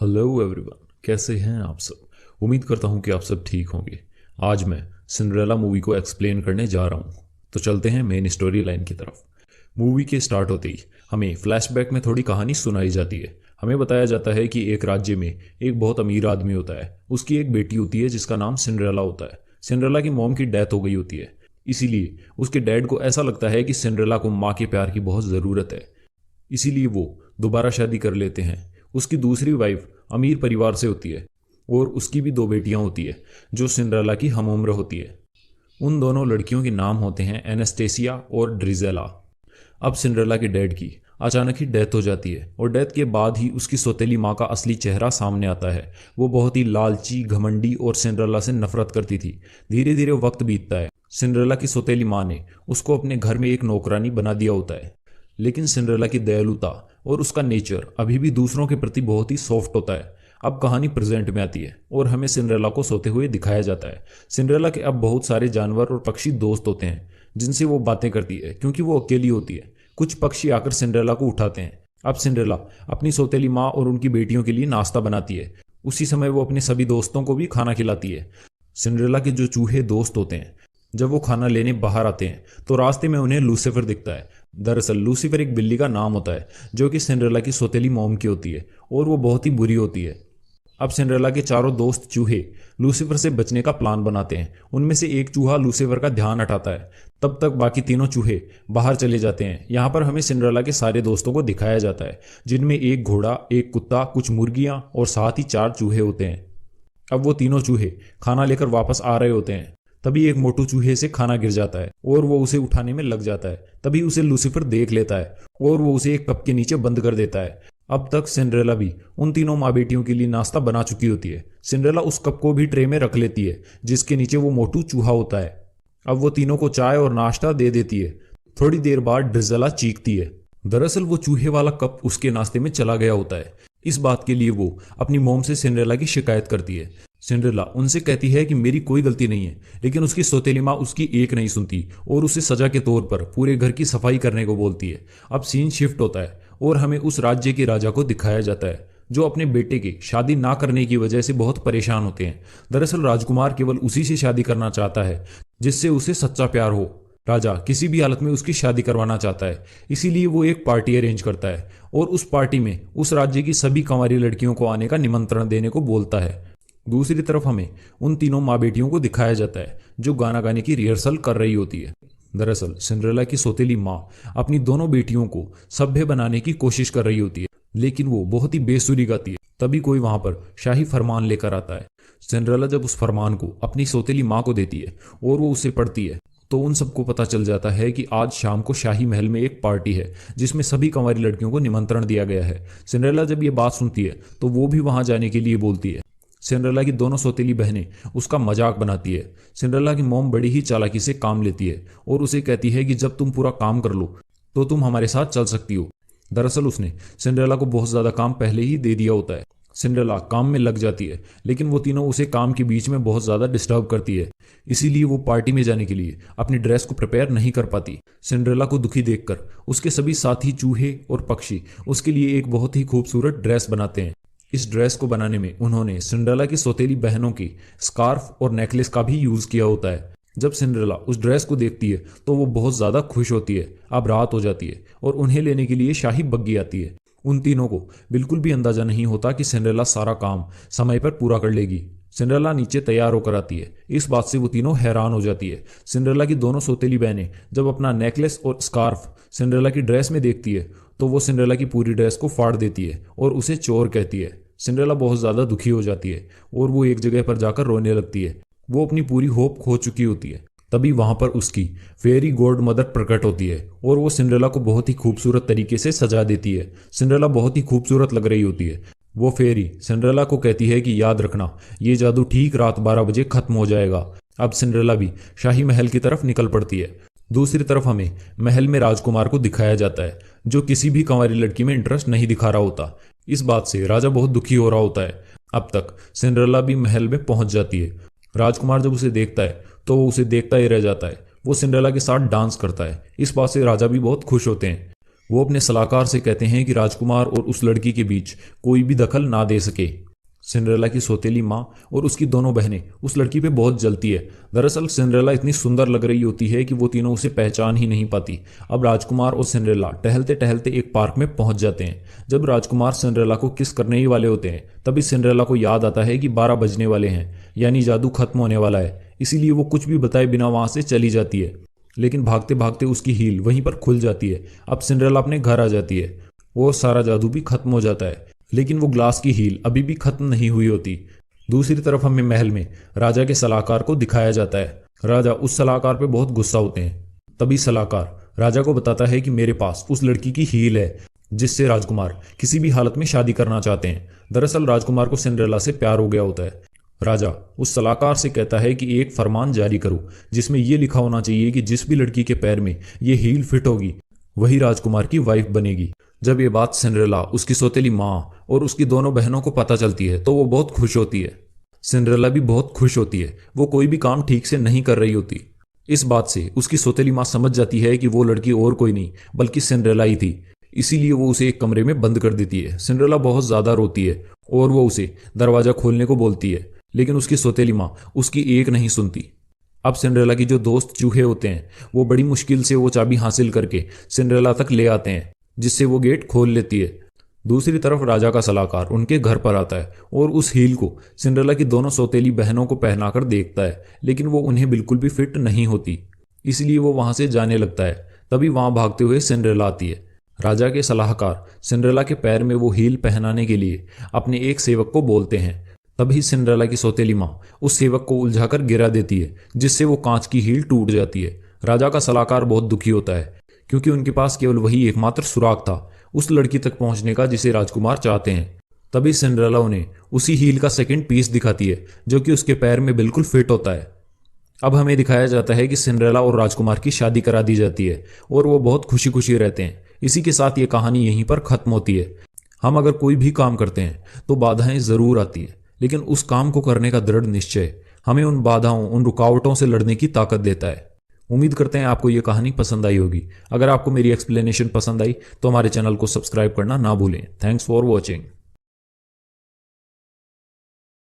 Hello everyone, कैसे हैं आप सब। उम्मीद करता हूं कि आप सब ठीक होंगे। आज मैं सिंड्रेला मूवी को एक्सप्लेन करने जा रहा हूं। तो चलते हैं मेन स्टोरी लाइन की तरफ। मूवी के स्टार्ट होते ही हमें फ्लैशबैक में थोड़ी कहानी सुनाई जाती है। हमें बताया जाता है कि एक राज्य में एक बहुत अमीर आदमी होता है। उसकी एक बेटी होती है जिसका नाम सिंड्रेला होता है। सिंड्रेला की मॉम की डेथ हो गई होती है, इसीलिए उसके डैड को ऐसा लगता है कि सिंड्रेला को माँ के प्यार की बहुत ज़रूरत है। इसीलिए वो दोबारा शादी कर लेते हैं। उसकी दूसरी वाइफ अमीर परिवार से होती है और उसकी भी दो बेटियां होती है जो सिंड्रेला की हम उम्र होती है। उन दोनों लड़कियों के नाम होते हैं एनास्टेसिया और ड्रिजेला। अब सिंड्रेला के डैड की अचानक ही डेथ हो जाती है और डेथ के बाद ही उसकी सौतेली माँ का असली चेहरा सामने आता है। वो बहुत ही लालची, घमंडी और सिंड्रेला से नफरत करती थी। धीरे धीरे वक्त बीतता है। सिंड्रेला की सौतेली माँ ने उसको अपने घर में एक नौकरानी बना दिया होता है, लेकिन सिंड्रेला की दयालुता और उसका नेचर अभी भी दूसरों के प्रति बहुत ही सॉफ्ट होता है। अब कहानी प्रेजेंट में आती है और हमें सिंड्रेला को सोते हुए दिखाया जाता है। सिंड्रेला के अब बहुत सारे जानवर और पक्षी दोस्त होते हैं जिनसे वो बातें करती है, क्योंकि वो अकेली होती है। कुछ पक्षी आकर सिंड्रेला को उठाते हैं। अब सिंड्रेला अपनी सौतेली माँ और उनकी बेटियों के लिए नाश्ता बनाती है। उसी समय वो अपने सभी दोस्तों को भी खाना खिलाती है। सिंड्रेला के जो चूहे दोस्त होते हैं, जब वो खाना लेने बाहर आते हैं तो रास्ते में उन्हें लूसीफर दिखता है। दरअसल लूसीफर एक बिल्ली का नाम होता है जो कि सिंड्रेला की सौतेली मॉम की होती है और वो बहुत ही बुरी होती है। अब सिंड्रेला के चारों दोस्त चूहे लूसीफर से बचने का प्लान बनाते हैं। उनमें से एक चूहा लूसीफर का ध्यान हटाता है। तब तक बाकी तीनों चूहे बाहर चले जाते हैं। यहाँ पर हमें सिंड्रेला के सारे दोस्तों को दिखाया जाता है, जिनमें एक घोड़ा, एक कुत्ता, कुछ मुर्गियां और साथ ही 4 चूहे होते हैं। अब वो तीनों चूहे खाना लेकर वापस आ रहे होते हैं। तभी एक मोटू चूहे से खाना गिर जाता है और वो उसे उठाने में लग जाता है। तभी उसे लूसीफर देख लेता है और वो उसे एक कप के नीचे बंद कर देता है। अब तक सिंड्रेला भी उन तीनों माँ बेटियों के लिए नाश्ता बना चुकी होती है। सिंड्रेला उस कप को भी ट्रे में रख लेती है जिसके नीचे वो मोटू चूहा होता है। अब वो तीनों को चाय और नाश्ता दे देती है। थोड़ी देर बाद ड्रिजेला चीखती है। दरअसल वो चूहे वाला कप उसके नाश्ते में चला गया होता है। इस बात के लिए वो अपनी मोम से सिंड्रेला की शिकायत करती है। सिंड्रेला उनसे कहती है कि मेरी कोई गलती नहीं है, लेकिन उसकी सौतेली माँ उसकी एक नहीं सुनती और उसे सजा के तौर पर पूरे घर की सफाई करने को बोलती है। अब सीन शिफ्ट होता है और हमें उस राज्य के राजा को दिखाया जाता है जो अपने बेटे की शादी ना करने की वजह से बहुत परेशान होते हैं। दरअसल राजकुमार केवल उसी से शादी करना चाहता है जिससे उसे सच्चा प्यार हो। राजा किसी भी हालत में उसकी शादी करवाना चाहता है, इसीलिए वो एक पार्टी अरेंज करता है और उस पार्टी में उस राज्य की सभी कंवारी लड़कियों को आने का निमंत्रण देने को बोलता है। दूसरी तरफ हमें उन तीनों माँ बेटियों को दिखाया जाता है जो गाना गाने की रिहर्सल कर रही होती है। दरअसल सिंड्रेला की सौतेली माँ अपनी दोनों बेटियों को सभ्य बनाने की कोशिश कर रही होती है, लेकिन वो बहुत ही बेसुरी गाती है। तभी कोई वहां पर शाही फरमान लेकर आता है। सिंड्रेला जब उस फरमान को अपनी सौतेली माँ को देती है और वो उसे पढ़ती है तो उन सबको पता चल जाता है कि आज शाम को शाही महल में एक पार्टी है जिसमें सभी कंवारी लड़कियों को निमंत्रण दिया गया है। सिंड्रेला जब ये बात सुनती है तो वो भी वहां जाने के लिए बोलती है। सिंड्रेला की दोनों सौतेली बहनें उसका मजाक बनाती है। सिंड्रेला की मॉम बड़ी ही चालाकी से काम लेती है और उसे कहती है कि जब तुम पूरा काम कर लो तो तुम हमारे साथ चल सकती हो। दरअसल उसने सिंड्रेला को बहुत ज्यादा काम पहले ही दे दिया होता है। सिंड्रेला काम में लग जाती है, लेकिन वो तीनों उसे काम के बीच में बहुत ज्यादा डिस्टर्ब करती है। इसीलिए वो पार्टी में जाने के लिए अपनी ड्रेस को प्रिपेयर नहीं कर पाती। सिंड्रेला को दुखी देखकर उसके सभी साथी चूहे और पक्षी उसके लिए एक बहुत ही खूबसूरत ड्रेस बनाते हैं। इस ड्रेस को बनाने में उन्होंने सिंड्रेला की सौतेली बहनों की स्कार्फ और नेकलेस का भी यूज किया होता है। जब सिंड्रेला उस ड्रेस को देखती है तो वो बहुत ज्यादा खुश होती है। अब रात हो जाती है और उन्हें लेने के लिए शाही बग्गी आती है। उन तीनों को बिल्कुल भी अंदाजा नहीं होता कि सिंड्रेला सारा काम समय पर पूरा कर लेगी। सिंड्रेला नीचे तैयार होकर आती है। इस बात से वो तीनों हैरान हो जाती है। सिंड्रेला की दोनों सौतेली बहनें जब अपना नेकलेस और स्कार्फ सिंड्रेला की ड्रेस में देखती है तो वो सिंड्रेला की पूरी ड्रेस को फाड़ देती है और उसे चोर कहती है। सिंड्रेला बहुत ज्यादा दुखी हो जाती है और वो एक जगह पर जाकर रोने लगती है। वो अपनी पूरी होप खो चुकी होती है। तभी वहां पर उसकी फेरी गॉड मदर प्रकट होती है और वो सिंड्रेला को बहुत ही खूबसूरत तरीके से सजा देती है। सिंड्रेला बहुत ही खूबसूरत लग रही होती है। वो फेरी सिंड्रेला को कहती है कि याद रखना, ये जादू ठीक रात 12 बजे खत्म हो जाएगा। अब सिंड्रेला भी शाही महल की तरफ निकल पड़ती है। दूसरी तरफ हमें महल में राजकुमार को दिखाया जाता है जो किसी भी कंवारी लड़की में इंटरेस्ट नहीं दिखा रहा होता। इस बात से राजा बहुत दुखी हो रहा होता है। अब तक सिंड्रेला भी महल में पहुंच जाती है। राजकुमार जब उसे देखता है तो वो उसे देखता ही रह जाता है। वो सिंड्रेला के साथ डांस करता है। इस बात से राजा भी बहुत खुश होते हैं। वो अपने सलाहकार से कहते हैं कि राजकुमार और उस लड़की के बीच कोई भी दखल ना दे सके। सिंड्रेला की सौतेली माँ और उसकी दोनों बहनें उस लड़की पे बहुत जलती है। दरअसल सिंड्रेला इतनी सुंदर लग रही होती है कि वो तीनों उसे पहचान ही नहीं पाती। अब राजकुमार और सिंड्रेला टहलते टहलते एक पार्क में पहुंच जाते हैं। जब राजकुमार सिंड्रेला को किस करने ही वाले होते हैं, तभी सिंड्रेला को याद आता है कि 12 बजने वाले हैं, यानी जादू खत्म होने वाला है। इसीलिए वो कुछ भी बताए बिना वहां से चली जाती है, लेकिन भागते भागते उसकी हील वहीं पर खुल जाती है। अब सिंड्रेला अपने घर आ जाती है। वो सारा जादू भी खत्म हो जाता है, लेकिन वो ग्लास की हील अभी भी खत्म नहीं हुई होती। दूसरी तरफ हमें महल में राजा के सलाहकार को दिखाया जाता है। राजा उस सलाहकार पे बहुत गुस्सा होते हैं। तभी सलाहकार राजा को बताता है कि मेरे पास उस लड़की की हील है जिससे राजकुमार किसी भी हालत में शादी करना चाहते हैं। दरअसल राजकुमार को सिंड्रेला से प्यार हो गया होता है। राजा उस सलाहकार से कहता है कि एक फरमान जारी करो जिसमें यह लिखा होना चाहिए कि जिस भी लड़की के पैर में ये हील फिट होगी वही राजकुमार की वाइफ बनेगी। जब ये बात सिंड्रेला, उसकी सौतेली माँ और उसकी दोनों बहनों को पता चलती है तो वो बहुत खुश होती है। सिंड्रेला भी बहुत खुश होती है। वो कोई भी काम ठीक से नहीं कर रही होती। इस बात से उसकी सौतेली माँ समझ जाती है कि वो लड़की और कोई नहीं बल्कि सिंड्रेला ही थी। इसीलिए वो उसे एक कमरे में बंद कर देती है। सिंड्रेला बहुत ज्यादा रोती है और वो उसे दरवाजा खोलने को बोलती है, लेकिन उसकी सौतेली माँ उसकी एक नहीं सुनती। अब सिंड्रेला की जो दोस्त चूहे होते हैं वो बड़ी मुश्किल से वो चाबी हासिल करके सिंड्रेला तक ले आते हैं, जिससे वो गेट खोल लेती है। दूसरी तरफ राजा का सलाहकार उनके घर पर आता है और उस हील को सिंड्रेला की दोनों सौतेली बहनों को पहनाकर देखता है, लेकिन वो उन्हें बिल्कुल भी फिट नहीं होती। इसलिए वो वहां से जाने लगता है। तभी वहां भागते हुए सिंड्रेला आती है। राजा के सलाहकार सिंड्रेला के पैर में वो हील पहनाने के लिए अपने एक सेवक को बोलते हैं। तभी सिंड्रेला की सौतेली माँ उस सेवक को उलझाकर गिरा देती है, जिससे वो कांच की हील टूट जाती है। राजा का सलाहकार बहुत दुखी होता है, क्योंकि उनके पास केवल वही एकमात्र सुराग था उस लड़की तक पहुंचने का जिसे राजकुमार चाहते हैं। तभी सिंड्रेला उन्हें उसी हील का सेकंड पीस दिखाती है जो कि उसके पैर में बिल्कुल फिट होता है। अब हमें दिखाया जाता है कि सिंड्रेला और राजकुमार की शादी करा दी जाती है और वो बहुत खुशी खुशी रहते हैं। इसी के साथ ये कहानी यहीं पर खत्म होती है। हम अगर कोई भी काम करते हैं तो बाधाएं जरूर आती है, लेकिन उस काम को करने का दृढ़ निश्चय हमें उन बाधाओं, उन रुकावटों से लड़ने की ताकत देता है। उम्मीद करते हैं आपको ये कहानी पसंद आई होगी। अगर आपको मेरी एक्सप्लेनेशन पसंद आई तो हमारे चैनल को सब्सक्राइब करना ना भूलें। Thanks for watching.